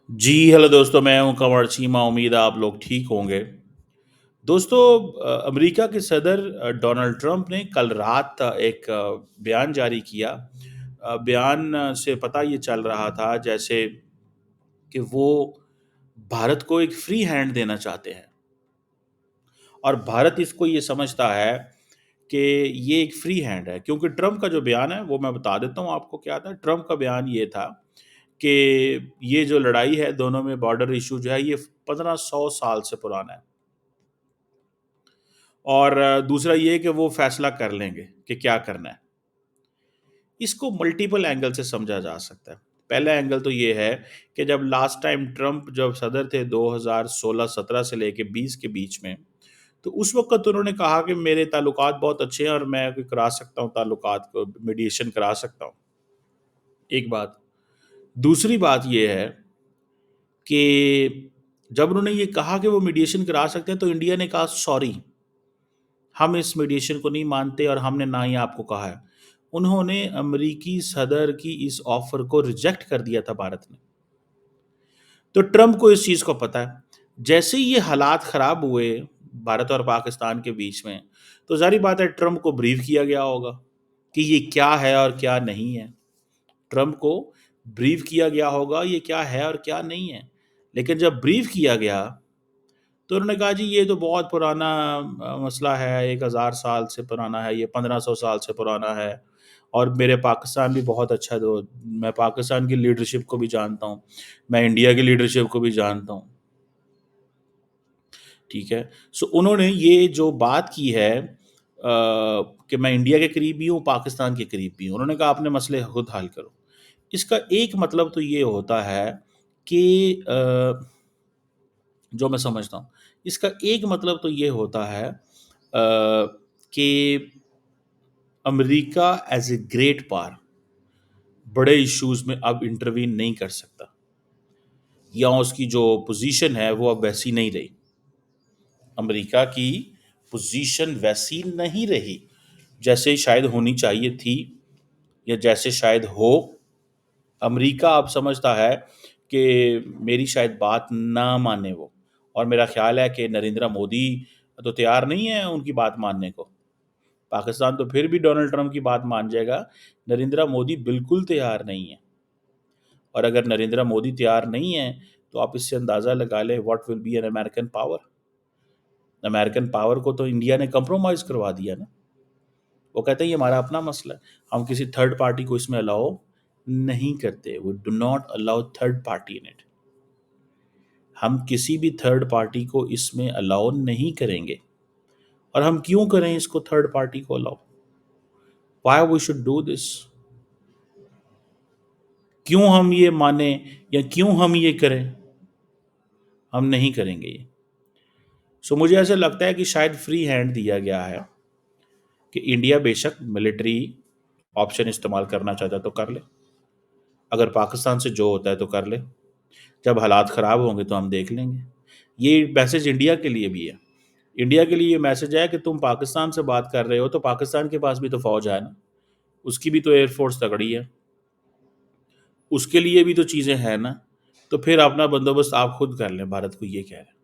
جی hello دوستوں، میں ہوں کنور چیمہ. امید ہے آپ لوگ ٹھیک ہوں گے. دوستو، امریکہ کے صدر ڈونلڈ ٹرمپ نے کل رات ایک بیان جاری کیا. بیان سے پتہ یہ چل رہا تھا جیسے کہ وہ بھارت کو ایک فری ہینڈ دینا چاہتے ہیں، اور بھارت اس کو یہ سمجھتا ہے کہ یہ ایک فری ہینڈ ہے. کیونکہ ٹرمپ کا جو بیان ہے وہ میں بتا دیتا ہوں آپ کو کیا تھا. ٹرمپ کا بیان یہ تھا کہ یہ جو لڑائی ہے دونوں میں، بارڈر ایشو جو ہے، یہ 1500 سال سے پرانا ہے. اور دوسرا یہ کہ وہ فیصلہ کر لیں گے کہ کیا کرنا ہے. اس کو ملٹیپل اینگل سے سمجھا جا سکتا ہے. پہلا اینگل تو یہ ہے کہ جب لاسٹ ٹائم ٹرمپ جب صدر تھے 2016-17 سے لے کے 20 کے بیچ میں، تو اس وقت انہوں نے کہا کہ میرے تعلقات بہت اچھے ہیں اور میں کرا سکتا ہوں تعلقات کو، میڈیشن کرا سکتا ہوں. ایک بات. دوسری بات یہ ہے کہ جب انہوں نے یہ کہا کہ وہ میڈیشن کرا سکتے ہیں تو انڈیا نے کہا سوری، ہم اس میڈیشن کو نہیں مانتے اور ہم نے نہ ہی آپ کو کہا ہے. انہوں نے امریکی صدر کی اس آفر کو ریجیکٹ کر دیا تھا بھارت نے. تو ٹرمپ کو اس چیز کو پتا ہے. جیسے ہی یہ حالات خراب ہوئے بھارت اور پاکستان کے بیچ میں، تو ظاہری بات ہے ٹرمپ کو بریف کیا گیا ہوگا کہ یہ کیا ہے اور کیا نہیں ہے. ٹرمپ کو بریف کیا گیا ہوگا یہ کیا ہے اور کیا نہیں ہے. لیکن جب بریف کیا گیا تو انہوں نے کہا جی یہ تو بہت پرانا مسئلہ ہے، 1000 سال سے پرانا ہے، یہ 1500 سال سے پرانا ہے، اور میرے پاکستان بھی بہت اچھا ہے، تو میں پاکستان کی لیڈرشپ کو بھی جانتا ہوں، میں انڈیا کی لیڈرشپ کو بھی جانتا ہوں. ٹھیک ہے. سو انہوں نے یہ جو بات کی ہے کہ میں انڈیا کے قریب بھی ہوں، پاکستان کے قریب بھی ہوں، انہوں نے کہا اپنے مسئلے خود حل کرو. اس کا ایک مطلب تو یہ ہوتا ہے کہ جو میں سمجھتا ہوں، اس کا ایک مطلب تو یہ ہوتا ہے کہ امریکہ ایز اے گریٹ پاور بڑے ایشوز میں اب انٹروین نہیں کر سکتا، یا اس کی جو پوزیشن ہے وہ اب ویسی نہیں رہی. امریکہ کی پوزیشن ویسی نہیں رہی جیسے شاید ہونی چاہیے تھی، یا جیسے شاید ہو. امریکہ اب سمجھتا ہے کہ میری شاید بات نہ مانے وہ، اور میرا خیال ہے کہ نریندر مودی تو تیار نہیں ہے ان کی بات ماننے کو. پاکستان تو پھر بھی ڈونلڈ ٹرمپ کی بات مان جائے گا، نریندر مودی بالکل تیار نہیں ہے. اور اگر نریندر مودی تیار نہیں ہے تو آپ اس سے اندازہ لگا لیں what will be an American power. American power کو تو انڈیا نے کمپرومائز کروا دیا نا. وہ کہتے ہیں یہ ہمارا اپنا مسئلہ ہے، ہم کسی تھرڈ پارٹی کو اس میں الاؤ نہیں کرتے. We do not allow third party in it. ہم کسی بھی تھرڈ پارٹی کو اس میں الاؤ نہیں کریں گے. اور ہم کیوں کریں اس کو تھرڈ پارٹی کو الاؤ؟ Why we should do this؟ کیوں ہم یہ مانیں یا کیوں ہم یہ کریں؟ ہم نہیں کریں گے یہ. سو مجھے ایسا لگتا ہے کہ شاید فری ہینڈ دیا گیا ہے کہ انڈیا بے شک ملٹری آپشن استعمال کرنا چاہتا تو کر لے، اگر پاکستان سے جو ہوتا ہے تو کر لے، جب حالات خراب ہوں گے تو ہم دیکھ لیں گے. یہ میسج انڈیا کے لیے بھی ہے. انڈیا کے لیے یہ میسج ہے کہ تم پاکستان سے بات کر رہے ہو تو پاکستان کے پاس بھی تو فوج ہے نا، اس کی بھی تو ایئر فورس تگڑی ہے، اس کے لیے بھی تو چیزیں ہیں نا. تو پھر اپنا بندوبست آپ خود کر لیں. بھارت کو یہ کہہ رہے ہیں،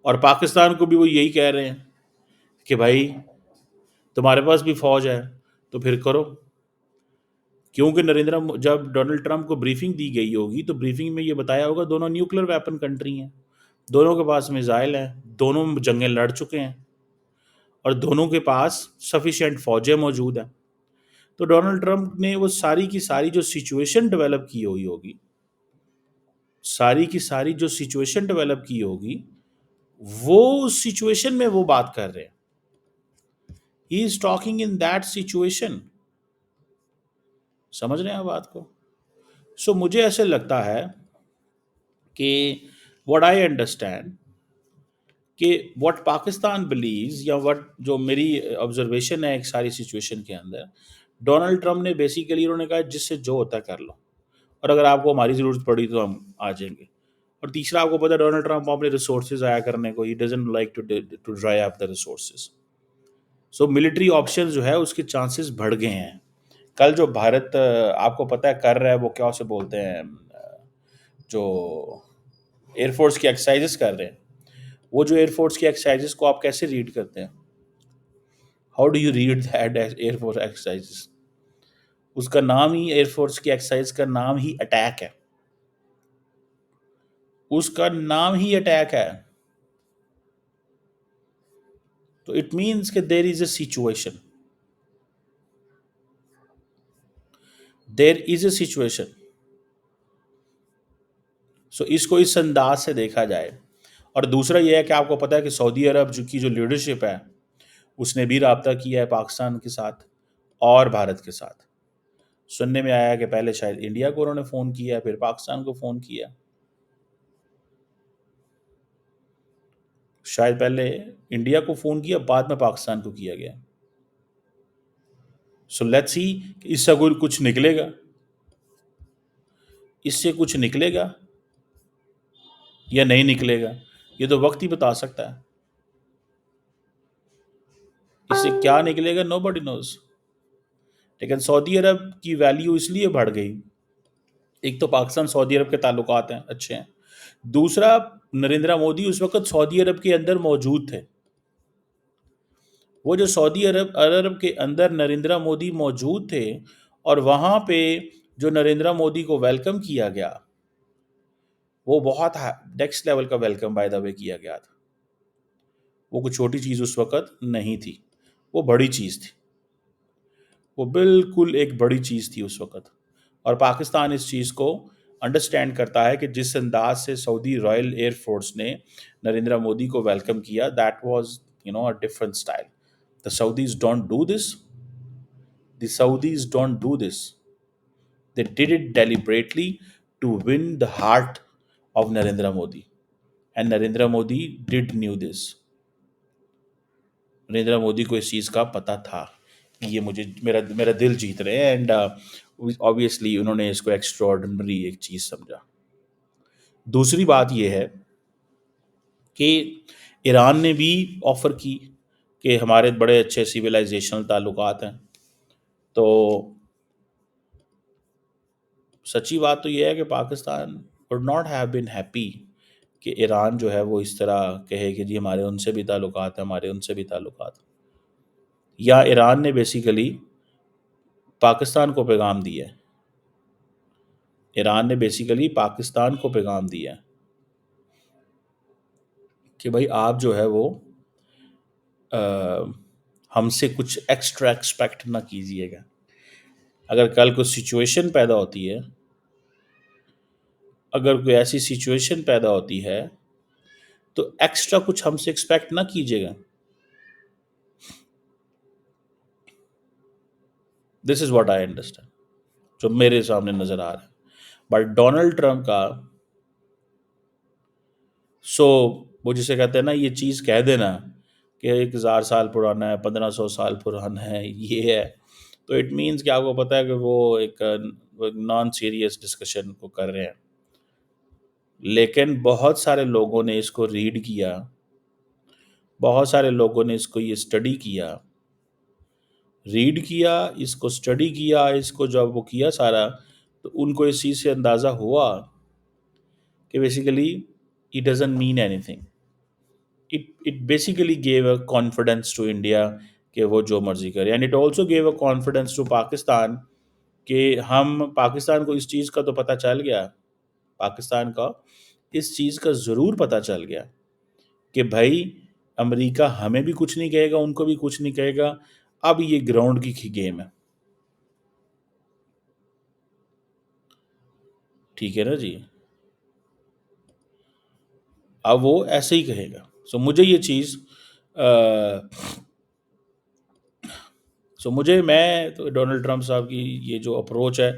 اور پاکستان کو بھی وہ یہی کہہ رہے ہیں کہ بھائی تمہارے پاس بھی فوج ہے تو پھر کرو. کیونکہ جب ڈونلڈ ٹرمپ کو بریفنگ دی گئی ہوگی تو بریفنگ میں یہ بتایا ہوگا دونوں نیوکلیر ویپن کنٹری ہیں، دونوں کے پاس میزائل ہیں، دونوں جنگیں لڑ چکے ہیں، اور دونوں کے پاس سفیشینٹ فوجیں موجود ہیں. تو ڈونلڈ ٹرمپ نے وہ ساری کی ساری جو سچویشن ڈیولپ کی ہوگی، ساری کی ساری جو سچویشن ڈیولپ کی ہوگی، وہ سچویشن میں وہ بات کر رہے ہیں. He is talking in that situation. سمجھ رہے ہیں بات کو؟ سو مجھے ایسے لگتا ہے کہ واٹ آئی انڈرسٹینڈ کہ واٹ پاکستان بلیوز، یا واٹ جو میری آبزرویشن ہے ایک ساری سچویشن کے اندر، ڈونلڈ ٹرمپ نے بیسیکلی انہوں نے کہا جس سے جو ہوتا ہے کر لو، اور اگر آپ کو ہماری ضرورت پڑی تو ہم آ جائیں گے. اور تیسرا آپ کو پتا ہے ڈونلڈ ٹرمپ اپنے ریسورسز ضائع کرنے کو، he doesn't like to dry up the resources. So military option جو ہے اس کے چانسز بڑھ گئے ہیں. کل جو بھارت آپ کو پتہ ہے کر رہا ہے وہ کیا اسے بولتے ہیں، جو ایئر فورس کی ایکسرسائزز کر رہے ہیں، وہ جو ایئر فورس کی ایکسرسائزز کو آپ کیسے ریڈ کرتے ہیں؟ How do you read that air force exercises? اس کا نام ہی، ایئر فورس کی ایکسرسائز کا نام ہی اٹیک ہے، اس کا نام ہی اٹیک ہے. تو اٹ مینس کہ دیر از a situation, there is a situation. سو اس کو اس انداز سے دیکھا جائے. اور دوسرا یہ ہے کہ آپ کو پتا ہے کہ سعودی عرب کی جو لیڈرشپ ہے اس نے بھی رابطہ کیا ہے پاکستان کے ساتھ اور بھارت کے ساتھ. سننے میں آیا کہ پہلے شاید انڈیا کو انہوں نے فون کیا، پھر پاکستان کو فون کیا، شاید پہلے انڈیا کو فون کیا بعد میں پاکستان کو کیا گیا. سو لیٹس سی کہ اس سے کچھ نکلے گا، اس سے کچھ نکلے گا یا نہیں نکلے گا، یہ تو وقت ہی بتا سکتا ہے. اس سے کیا نکلے گا نو بڈی نوز. لیکن سعودی عرب کی ویلیو اس لیے بڑھ گئی، ایک تو پاکستان سعودی عرب کے تعلقات ہیں اچھے ہیں، دوسرا نریندرا مودی اس وقت سعودی عرب کے اندر موجود تھے. وہ جو سعودی عرب کے اندر نریندرا مودی موجود تھے، اور وہاں پہ جو نریندرا مودی کو ویلکم کیا گیا وہ بہت نیکسٹ لیول کا ویلکم بائی دا وے کیا گیا تھا. وہ کوئی چھوٹی چیز اس وقت نہیں تھی، وہ بڑی چیز تھی، وہ بالکل ایک بڑی چیز تھی اس وقت. اور پاکستان اس چیز کو انڈرسٹینڈ کرتا ہے کہ جس انداز سے سعودی رائل ایئر فورس نے نریندرا مودی کو ویلکم کیا، that was a different style. The Saudis don't do this. The Saudis don't do this. They did it deliberately to win the heart of Narendra Modi. And Narendra Modi did knew this. Narendra Modi کو اس چیز کا پتہ تھا کہ یہ مجھے میرا دل جیت رہے ہیں، اینڈ obviously انہوں نے اس کو ایکسٹرا آرڈنری ایک چیز سمجھا. دوسری بات یہ ہے کہ ایران نے بھی آفر کی کہ ہمارے بڑے اچھے سویلائزیشنل تعلقات ہیں. تو سچی بات تو یہ ہے کہ Pakistan would not have been happy کہ ایران جو ہے وہ اس طرح کہے کہ جی ہمارے ان سے بھی تعلقات ہیں، ہمارے ان سے بھی تعلقات. یا ایران نے بیسیکلی پاکستان کو پیغام دیا ہے، ایران نے بیسیکلی پاکستان کو پیغام دیا ہے کہ بھائی آپ جو ہے وہ ہم سے کچھ ایکسٹرا ایکسپیکٹ نہ کیجیے گا. اگر کل کوئی سچویشن پیدا ہوتی ہے، اگر کوئی ایسی سچویشن پیدا ہوتی ہے تو ایکسٹرا کچھ ہم سے ایکسپیکٹ نہ کیجیے گا. دس از واٹ آئی انڈرسٹینڈ، جو میرے سامنے نظر آ رہا ہے. بٹ ڈونلڈ ٹرمپ کا وہ جسے کہتے ہیں نا، یہ چیز کہہ دینا کہ 1000 سال پرانا ہے، 1500 سال پرانا ہے، یہ ہے، تو اٹ مینس کہ آپ کو پتا ہے کہ وہ ایک نان سیریس ڈسکشن کو کر رہے ہیں. لیکن بہت سارے لوگوں نے اس کو ریڈ کیا، بہت سارے لوگوں نے اس کو یہ اسٹڈی کیا، ریڈ کیا، اس کو اسٹڈی کیا، اس کو جب وہ کیا سارا، تو ان کو اس چیز سے اندازہ ہوا کہ basically it doesn't mean anything. It basically gave a confidence to India کہ وہ جو مرضی کرے. And it also gave a confidence to Pakistan کہ پاکستان کو اس چیز کا تو پتہ چل گیا، پاکستان کا اس چیز کا ضرور پتہ چل گیا کہ بھائی امریکہ ہمیں بھی کچھ نہیں کہے گا، ان کو بھی کچھ نہیں کہے گا. اب یہ گراؤنڈ کی گیم ہے. ٹھیک ہے نا جی، اب وہ ایسے ہی کہے گا. سو مجھے یہ چیز میں تو ڈونلڈ ٹرمپ صاحب کی یہ جو اپروچ ہے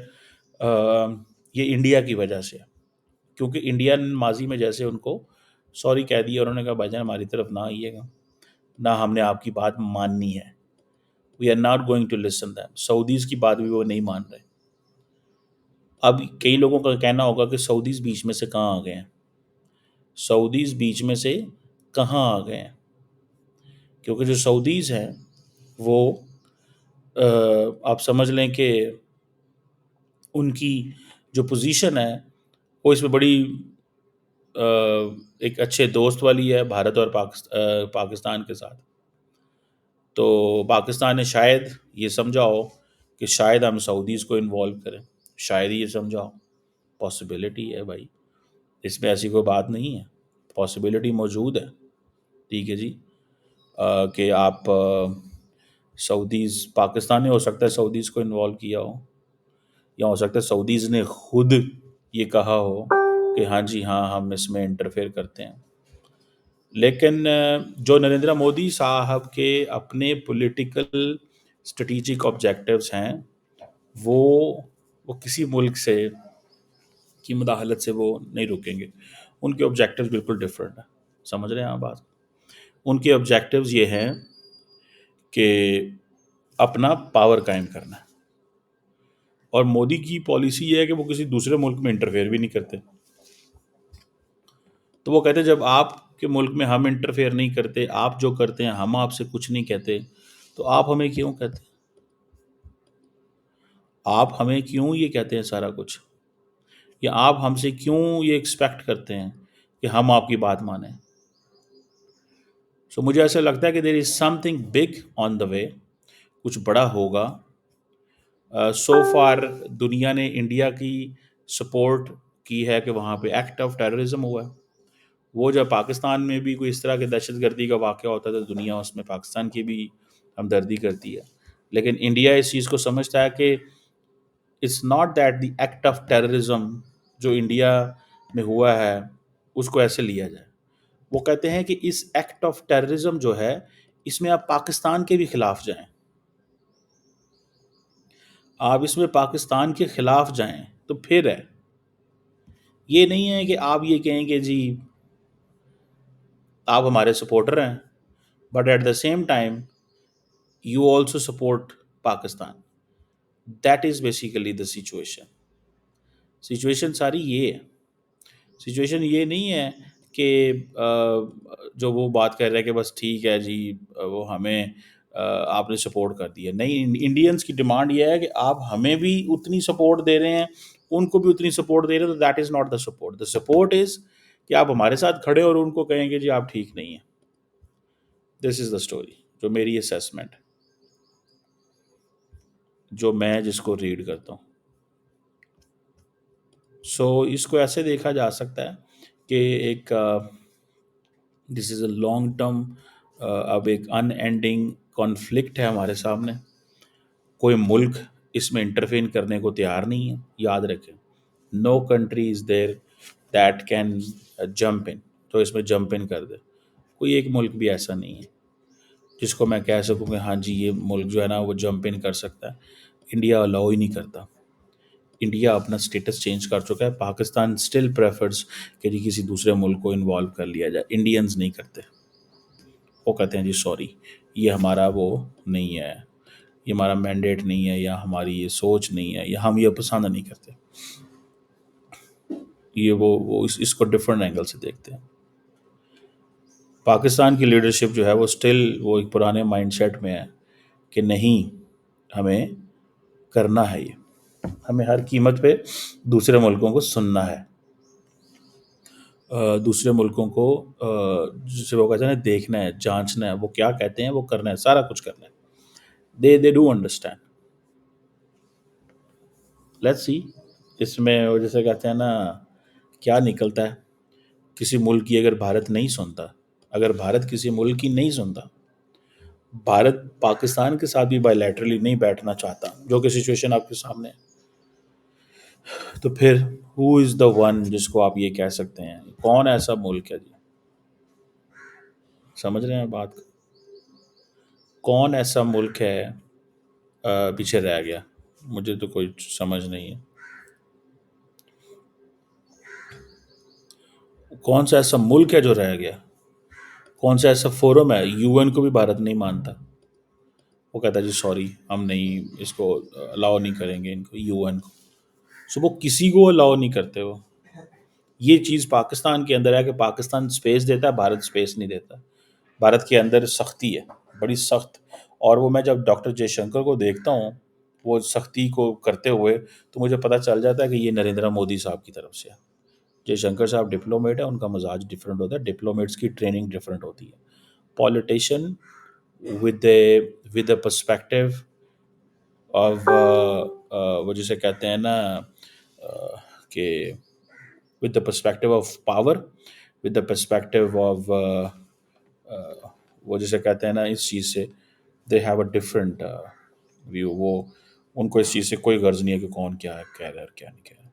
یہ انڈیا کی وجہ سے، کیونکہ انڈیا نے ماضی میں جیسے ان کو سوری کہہ دیا، انہوں نے کہا بھائی جان ہماری طرف نہ آئیے گا، نہ ہم نے آپ کی بات ماننی ہے. We are not going to listen them. Saudis کی بات بھی وہ نہیں مان رہے. اب کئی لوگوں کا کہنا ہوگا کہ سعودیز بیچ میں سے کہاں آ گئے ہیں، سعودیز بیچ میں سے کہاں آ گئے ہیں، کیونکہ جو سعودیز ہیں وہ آپ سمجھ لیں کہ ان کی جو پوزیشن ہے وہ اس میں بڑی ایک اچھے دوست والی ہے بھارت اور پاکستان کے ساتھ. تو پاکستان نے شاید یہ سمجھا ہو کہ شاید ہم سعودیز کو انوالو کریں، شاید یہ سمجھا ہو. پاسبلٹی ہے بھائی، اس میں ایسی کوئی بات نہیں ہے، پاسبلٹی موجود ہے. ٹھیک ہے جی، کہ آپ سعودیز، پاکستان نے ہو سکتا ہے سعودیز کو انوالو کیا ہو، یا ہو سکتا ہے سعودیز نے خود یہ کہا ہو کہ ہاں جی ہاں ہم اس میں انٹرفیئر کرتے ہیں. لیکن جو نریندر مودی صاحب کے اپنے پولیٹیکل اسٹریٹجک آبجیکٹیوز ہیں، وہ کسی ملک سے کی مداخلت سے وہ نہیں رکیں گے. ان کے آبجیکٹیوز بالکل ڈفرینٹ ہیں. سمجھ رہے ہیں آپ بات؟ ان کے آبجیکٹیوز یہ ہیں کہ اپنا پاور قائم کرنا ہے، اور مودی کی پالیسی یہ ہے کہ وہ کسی دوسرے ملک میں انٹرفیئر بھی نہیں کرتے. تو وہ کہتے ہیں جب آپ کے ملک میں ہم انٹرفیئر نہیں کرتے، آپ جو کرتے ہیں ہم آپ سے کچھ نہیں کہتے، تو آپ ہمیں کیوں کہتے ہیں؟ آپ ہمیں کیوں یہ کہتے ہیں سارا کچھ؟ یا آپ ہم سے کیوں یہ ایکسپیکٹ کرتے ہیں کہ ہم آپ کی بات مانیں؟ سو مجھے ایسا لگتا ہے کہ دیر از سم تھنگ بگ آن دا وے، کچھ بڑا ہوگا. سو فار دنیا نے انڈیا کی سپورٹ کی ہے کہ وہاں پہ ایکٹ آف ٹیررزم ہوا ہے. وہ جب پاکستان میں بھی کوئی اس طرح کے دہشت گردی کا واقعہ ہوتا ہے تو دنیا اس میں پاکستان کی بھی ہمدردی کرتی ہے. لیکن انڈیا اس چیز کو سمجھتا ہے کہ it's not that the act of terrorism جو انڈیا میں ہوا ہے اس کو ایسے لیا جائے. وہ کہتے ہیں کہ اس ایکٹ آف ٹیررزم جو ہے اس میں آپ پاکستان کے بھی خلاف جائیں، آپ اس میں پاکستان کے خلاف جائیں تو پھر ہے. یہ نہیں ہے کہ آپ یہ کہیں کہ جی آپ ہمارے سپورٹر ہیں but at the same time you also support Pakistan. That is basically the situation. Situation ساری یہ ہے. سچویشن یہ نہیں ہے کہ جو وہ بات کر رہے ہیں کہ بس ٹھیک ہے جی وہ ہمیں آپ نے سپورٹ کر دیا. نہیں، انڈینس کی ڈیمانڈ یہ ہے کہ آپ ہمیں بھی اتنی سپورٹ دے رہے ہیں، ان کو بھی اتنی سپورٹ دے رہے ہیں. تو that is not the support. The support is کہ آپ ہمارے ساتھ کھڑے اور ان کو کہیں گے جی آپ ٹھیک نہیں ہیں. دس از دا اسٹوری جو میری اسیسمنٹ، جو میں جس کو ریڈ کرتا ہوں. سو اس کو ایسے دیکھا جا سکتا ہے کہ ایک دس از اے لانگ ٹرم، اب ایک ان اینڈنگ کانفلکٹ ہے ہمارے سامنے. کوئی ملک اس میں انٹرفین کرنے کو تیار نہیں ہے. یاد رکھیں، no country is there that can jump in, تو اس میں جمپ ان کر دے. کوئی ایک ملک بھی ایسا نہیں ہے جس کو میں کہہ سکوں کہ ہاں جی یہ ملک جو ہے نا وہ جمپ ان کر سکتا ہے. انڈیا الاؤ ہی نہیں کرتا. انڈیا اپنا سٹیٹس چینج کر چکا ہے. پاکستان اسٹل پریفرز کہ جی کسی دوسرے ملک کو انوالو کر لیا جائے. انڈینز نہیں کرتے. وہ کہتے ہیں جی سوری یہ ہمارا وہ نہیں ہے، یہ ہمارا مینڈیٹ نہیں ہے، یا ہماری یہ سوچ نہیں ہے، یا ہم یہ پسند نہیں کرتے. یہ وہ اس کو ڈفرینٹ اینگل سے دیکھتے ہیں. پاکستان کی لیڈرشپ جو ہے وہ اسٹل وہ ایک پرانے مائنڈ سیٹ میں ہے کہ نہیں ہمیں کرنا ہے، یہ ہمیں ہر قیمت پہ دوسرے ملکوں کو سننا ہے، دوسرے ملکوں کو جسے وہ کہتے ہیں نا دیکھنا ہے، جانچنا ہے، وہ کیا کہتے ہیں وہ کرنا ہے، سارا کچھ کرنا ہے. They do understand. Let's see اس میں وہ جیسے کہتے ہیں نا کیا نکلتا ہے. کسی ملک کی اگر بھارت نہیں سنتا، اگر بھارت کسی ملک کی نہیں سنتا، بھارت پاکستان کے ساتھ بھی بائی لیٹرلی نہیں بیٹھنا چاہتا، جو کہ سچویشن آپ کے سامنے ہے، تو پھر ہو از دا ون جس کو آپ یہ کہہ سکتے ہیں؟ کون ایسا ملک ہے جی؟ سمجھ رہے ہیں بات؟ کون ایسا ملک ہے پیچھے رہ گیا؟ مجھے تو کوئی سمجھ نہیں ہے. کون سا ایسا ملک ہے جو رہ گیا؟ کون سا ایسا فورم ہے؟ یو این کو بھی بھارت نہیں مانتا. وہ کہتا ہے جی سوری ہم نہیں اس کو الاؤ نہیں کریں گے ان کو، یو این کو. سو وہ کسی کو الاؤ نہیں کرتے. وہ یہ چیز پاکستان کے اندر ہے کہ پاکستان اسپیس دیتا ہے، بھارت اسپیس نہیں دیتا. بھارت کے اندر سختی ہے، بڑی سخت. اور وہ میں جب ڈاکٹر جے شنکر کو دیکھتا ہوں وہ سختی کو کرتے ہوئے تو مجھے پتہ چل جاتا ہے کہ یہ نریندر مودی صاحب کی طرف سے ہے. جے شنکر صاحب ڈپلومیٹ ہے، ان کا مزاج ڈفرینٹ ہوتا ہے، ڈپلومیٹس کی ٹریننگ ڈفرینٹ ہوتی ہے. Politician with a perspective of وہ جسے کہتے ہیں نا کہ with the perspective of power, with the perspective of وہ جسے کہتے ہیں نا اس چیز سے they have a different view. وہ ان کو اس چیز سے کوئی غرض نہیں ہے کہ کون کیا کہہ رہا ہے اور کیا نہیں کہہ رہا.